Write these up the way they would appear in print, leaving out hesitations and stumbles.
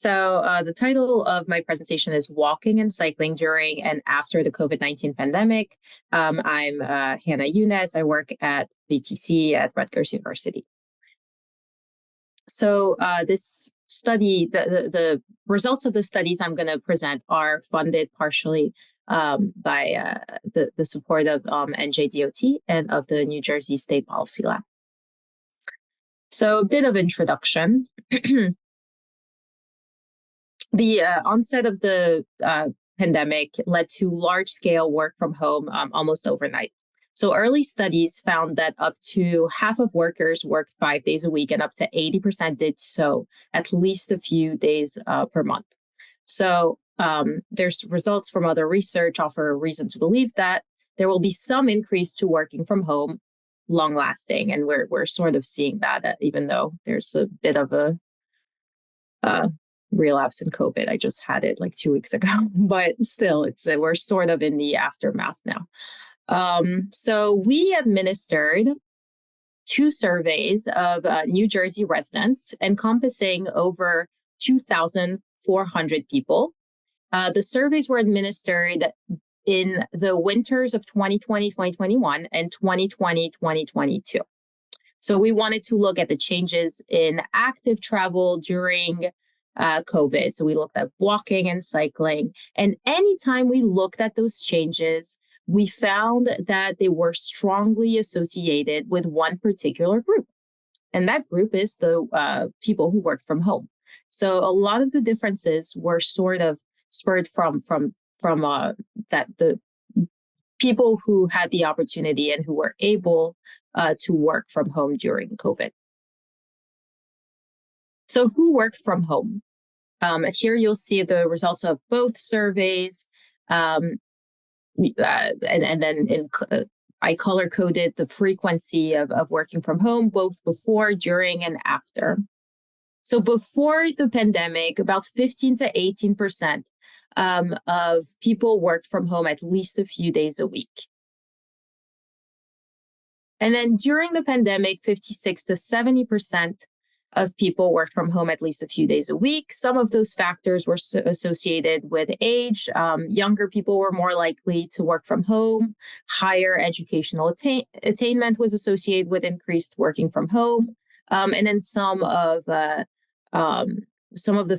The title of my presentation is Walking and Cycling During and After the COVID-19 Pandemic. I'm Hannah Younes. I work at BTC at Rutgers University. This study, the results of the studies I'm going to present are funded partially by the support of NJDOT and of the New Jersey State Policy Lab. So a bit of introduction. The onset of the pandemic led to large-scale work from home almost overnight. So early studies found that up to half of workers worked 5 days a week, and up to 80% did so at least a few days per month. So there's results from other research offer reason to believe that there will be some increase to working from home, long-lasting, and we're sort of seeing that even though there's a bit of a relapse in COVID. I just had it like 2 weeks ago, but still, we're sort of in the aftermath now. So we administered 2 surveys of New Jersey residents encompassing over 2,400 people. The surveys were administered in the winters of 2020, 2021, and 2020, 2022. So we wanted to look at the changes in active travel during COVID. So we looked at walking and cycling. And anytime we looked at those changes, we found that they were strongly associated with one particular group. And that group is the people who worked from home. So a lot of the differences were sort of spurred from that the people who had the opportunity and who were able to work from home during COVID. So who worked from home? Here you'll see the results of both surveys. And then I color-coded the frequency of working from home, both before, during, and after. So before the pandemic, about 15 to 18% of people worked from home at least a few days a week. And then during the pandemic, 56 to 70% of people worked from home at least a few days a week. Some of those factors were associated with age. Younger people were more likely to work from home. Higher educational attainment was associated with increased working from home. And then some of the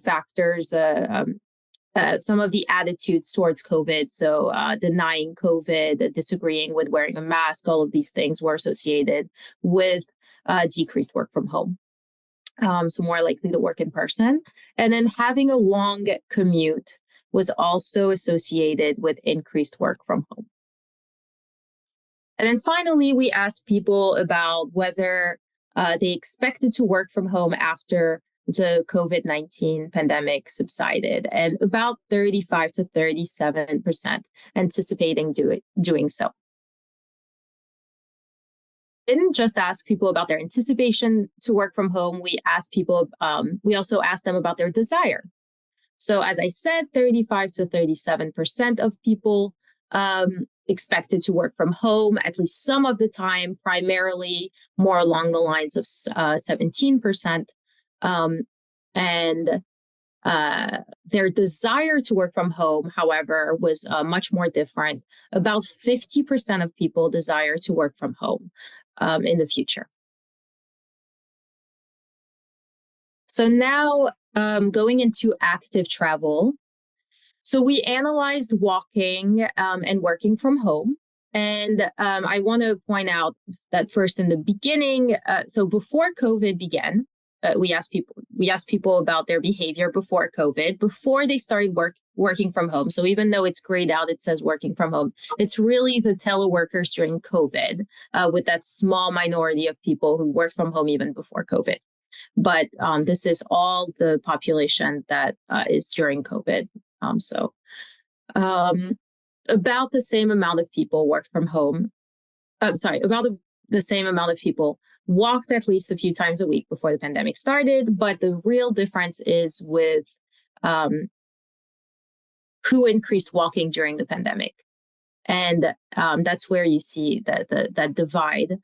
factors, some of the attitudes towards COVID, so denying COVID, disagreeing with wearing a mask, all of these things were associated with decreased work from home. So more likely to work in person. And then having a long commute was also associated with increased work from home. And then finally, we asked people about whether they expected to work from home after the COVID-19 pandemic subsided, and about 35 to 37% anticipating doing so. Didn't just ask people about their anticipation to work from home. We also asked them about their desire. So as I said, 35 to 37% of people expected to work from home at least some of the time, primarily more along the lines of 17%. Their desire to work from home, however, was much more different. About 50% of people desire to work from home in the future. So now going into active travel. So we analyzed walking and working from home. And I want to point out that first in the beginning, so before COVID began, we asked people about their behavior before COVID, before they started working from home. So even though it's grayed out, it says working from home. It's really the teleworkers during COVID, with that small minority of people who worked from home even before COVID. But this is all the population that is during COVID. About the same amount of people worked from home. About the same amount of people walked at least a few times a week before the pandemic started. But the real difference is with who increased walking during the pandemic. And that's where you see that divide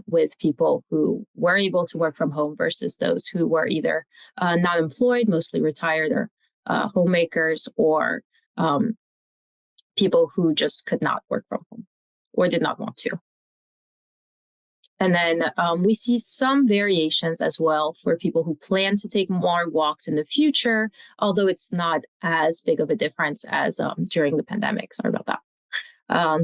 with people who were able to work from home versus those who were either not employed, mostly retired, or homemakers, or people who just could not work from home or did not want to. And then we see some variations as well for people who plan to take more walks in the future, although it's not as big of a difference as during the pandemic. Sorry about that.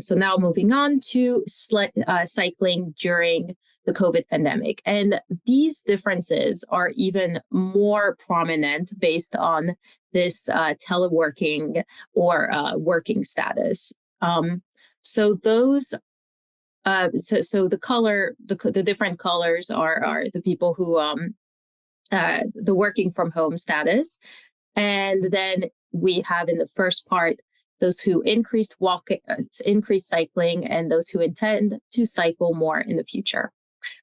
So now moving on to cycling during the COVID pandemic. And these differences are even more prominent based on this teleworking or working status. So those so the different colors are the people who the working from home status, and then we have in the first part those who increased cycling, and those who intend to cycle more in the future.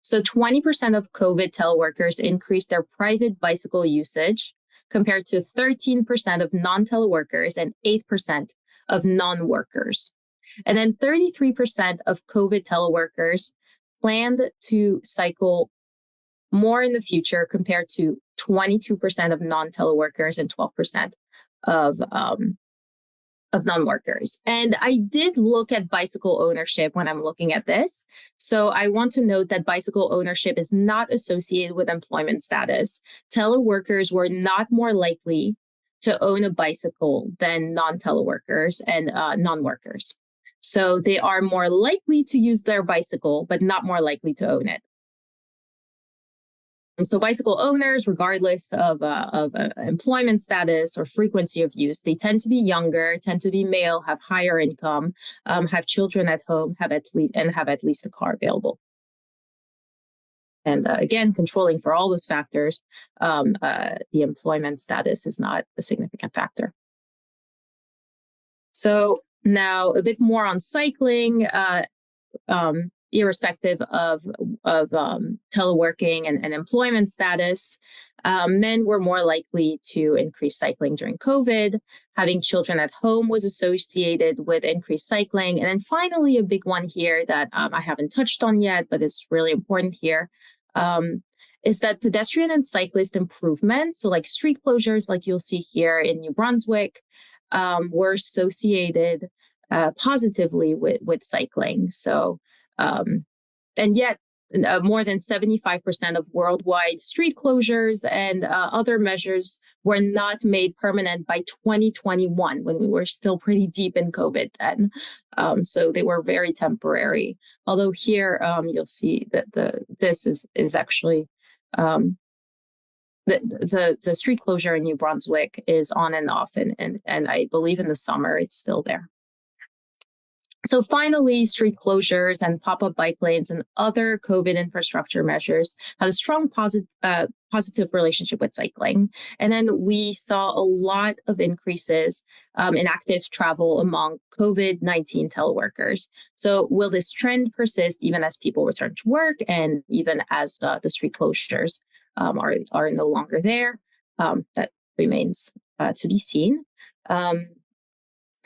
So 20% of COVID teleworkers increased their private bicycle usage, compared to 13% of non-teleworkers and 8% of non-workers. And then 33% of COVID teleworkers planned to cycle more in the future, compared to 22% of non-teleworkers and 12% of non-workers. And I did look at bicycle ownership when I'm looking at this. So I want to note that bicycle ownership is not associated with employment status. Teleworkers were not more likely to own a bicycle than non-teleworkers and non-workers. So they are more likely to use their bicycle, but not more likely to own it. So bicycle owners, regardless of employment status or frequency of use, they tend to be younger, tend to be male, have higher income, have children at home, have at least a car available. And again, controlling for all those factors, the employment status is not a significant factor. So now a bit more on cycling. Irrespective of teleworking and employment status, men were more likely to increase cycling during COVID. Having children at home was associated with increased cycling. And then finally, a big one here that I haven't touched on yet, but it's really important here, is that pedestrian and cyclist improvements, so like street closures, like you'll see here in New Brunswick, were associated positively with cycling. So and yet, more than 75% of worldwide street closures and other measures were not made permanent by 2021, when we were still pretty deep in COVID then. So they were very temporary. Although here you'll see that this is actually the street closure in New Brunswick is on and off, and I believe in the summer it's still there. So finally, street closures and pop-up bike lanes and other COVID infrastructure measures had a strong positive relationship with cycling. And then we saw a lot of increases in active travel among COVID-19 teleworkers. So will this trend persist even as people return to work and even as the street closures are no longer there? That remains to be seen.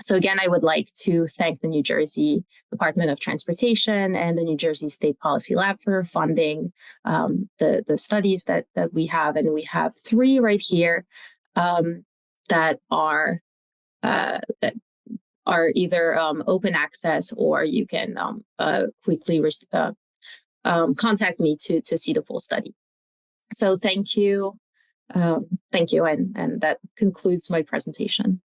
So again, I would like to thank the New Jersey Department of Transportation and the New Jersey State Policy Lab for funding the studies that we have. And we have 3 right here that are either open access, or you can quickly contact me to see the full study. So thank you. Thank you. And that concludes my presentation.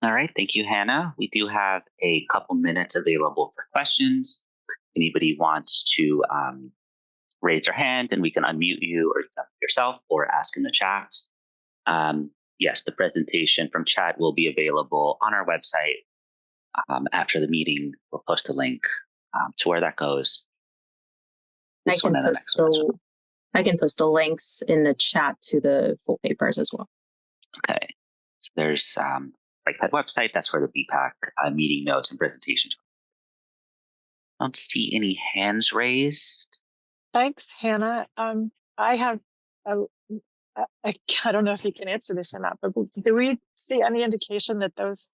All right, thank you, Hannah. We do have a couple minutes available for questions. Anybody wants to raise their hand and we can unmute you or yourself, or ask in the chat. Yes, the presentation from Chad will be available on our website after the meeting. We'll post a link to where that goes. I can post the links in the chat to the full papers as well. Okay, so there's that website, that's where the BPAC meeting notes and presentations. I don't see any hands raised. Thanks, Hannah. I have, I don't know if you can answer this or not, but do we see any indication that those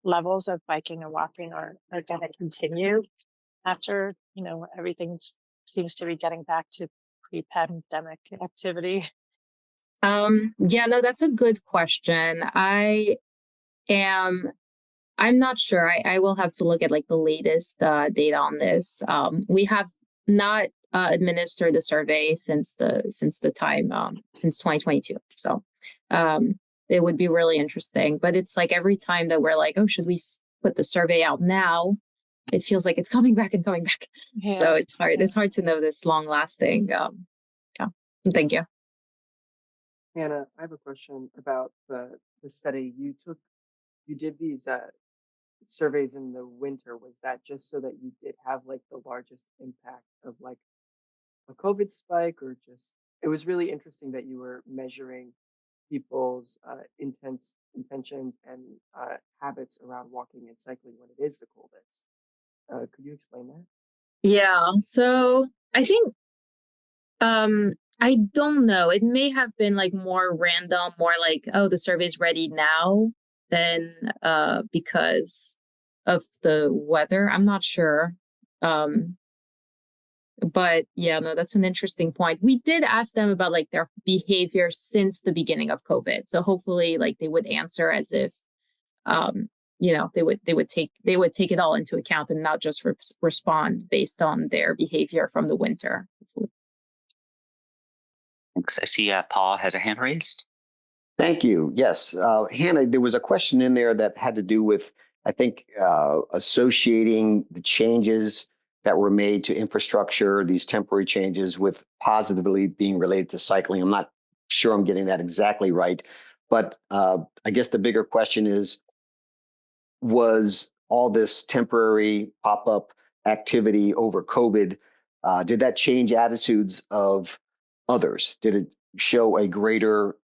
levels of biking and walking are going to continue after, everything seems to be getting back to pre-pandemic activity? Yeah, no, that's a good question. I'm not sure. I will have to look at like the latest data on this. We have not administered the survey since the time since 2022. So it would be really interesting. But it's like every time that we're like, oh, should we put the survey out now? It feels like it's coming back and coming back. Yeah. So it's hard. It's hard to know this long lasting. Yeah. Thank you. Hannah, I have a question about the study. You did these surveys in the winter. Was that just so that you did have like the largest impact of like a COVID spike, or just it was really interesting that you were measuring people's intentions and habits around walking and cycling when it is the coldest. Could you explain that? Yeah. So I think I don't know. It may have been like more random, more like, oh, the survey's ready now than because of the weather. I'm not sure. But yeah, no, that's an interesting point. We did ask them about like their behavior since the beginning of COVID. So hopefully like they would answer as if they would take it all into account and not just respond based on their behavior from the winter. Hopefully. Thanks. I see Paul has a hand raised. Thank you. Yes. Hannah, there was a question in there that had to do with, I think, associating the changes that were made to infrastructure, these temporary changes, with positively being related to cycling. I'm not sure I'm getting that exactly right. But I guess the bigger question is, was all this temporary pop-up activity over COVID, did that change attitudes of others? Did it show a greater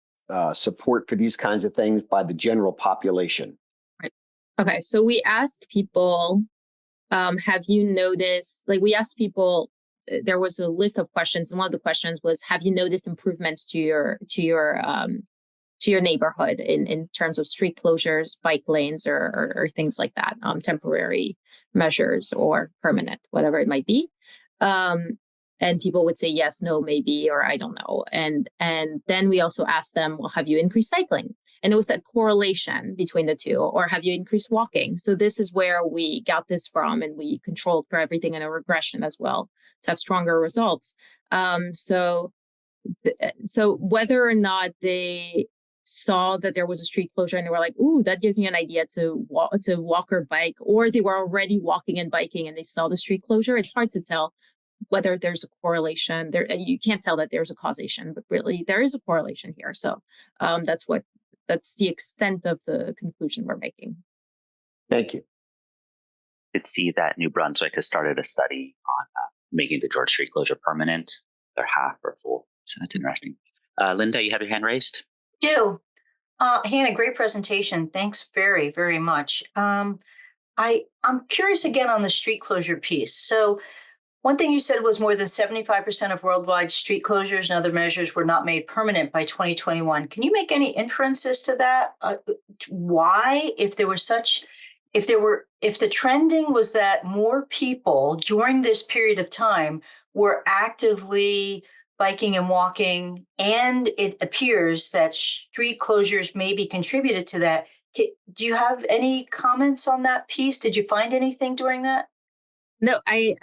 support for these kinds of things by the general population? Right. Okay. So we asked people, have you noticed, like we asked people, there was a list of questions. And one of the questions was, have you noticed improvements to your neighborhood in terms of street closures, bike lanes, or things like that, temporary measures or permanent, whatever it might be. And people would say yes, no, maybe, or I don't know. And then we also asked them, well, have you increased cycling? And it was that correlation between the two, or have you increased walking? So this is where we got this from, and we controlled for everything in a regression as well to have stronger results. So whether or not they saw that there was a street closure and they were like, ooh, that gives me an idea to walk or bike, or they were already walking and biking and they saw the street closure, it's hard to tell whether there's a correlation there. You can't tell that there's a causation, but really there is a correlation here. So that's the extent of the conclusion we're making. Thank you. I did see that New Brunswick has started a study on making the George Street closure permanent. They're half or full. So that's interesting. Linda, you have your hand raised? Hannah, great presentation. Thanks very, very much. I'm curious again on the street closure piece. So one thing you said was more than 75% of worldwide street closures and other measures were not made permanent by 2021. Can you make any inferences to that? Why, if the trending was that more people during this period of time were actively biking and walking, and it appears that street closures maybe contributed to that. Do you have any comments on that piece? Did you find anything during that? No, I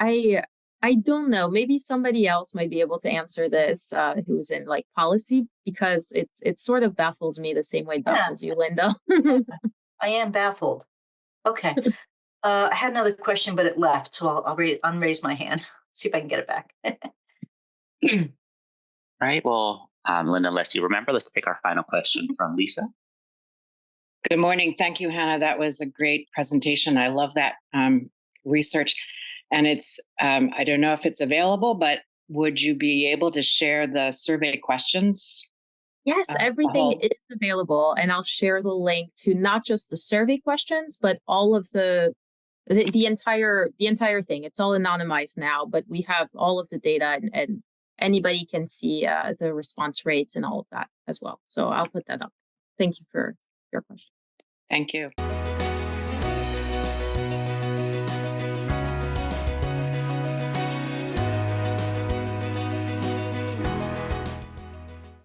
don't know. Maybe somebody else might be able to answer this, who's in like policy, because it sort of baffles me the same way it baffles you, Linda. I am baffled. Okay. I had another question, but it left, so I'll unraise my hand. See if I can get it back. All right. Well, Linda, unless you remember, let's take our final question from Lisa. Good morning. Thank you, Hannah. That was a great presentation. I love that research. And it's, I don't know if it's available, but would you be able to share the survey questions? Yes, everything is available. And I'll share the link to not just the survey questions, but all of the entire thing. It's all anonymized now, but we have all of the data, and anybody can see the response rates and all of that as well. So I'll put that up. Thank you for your question. Thank you.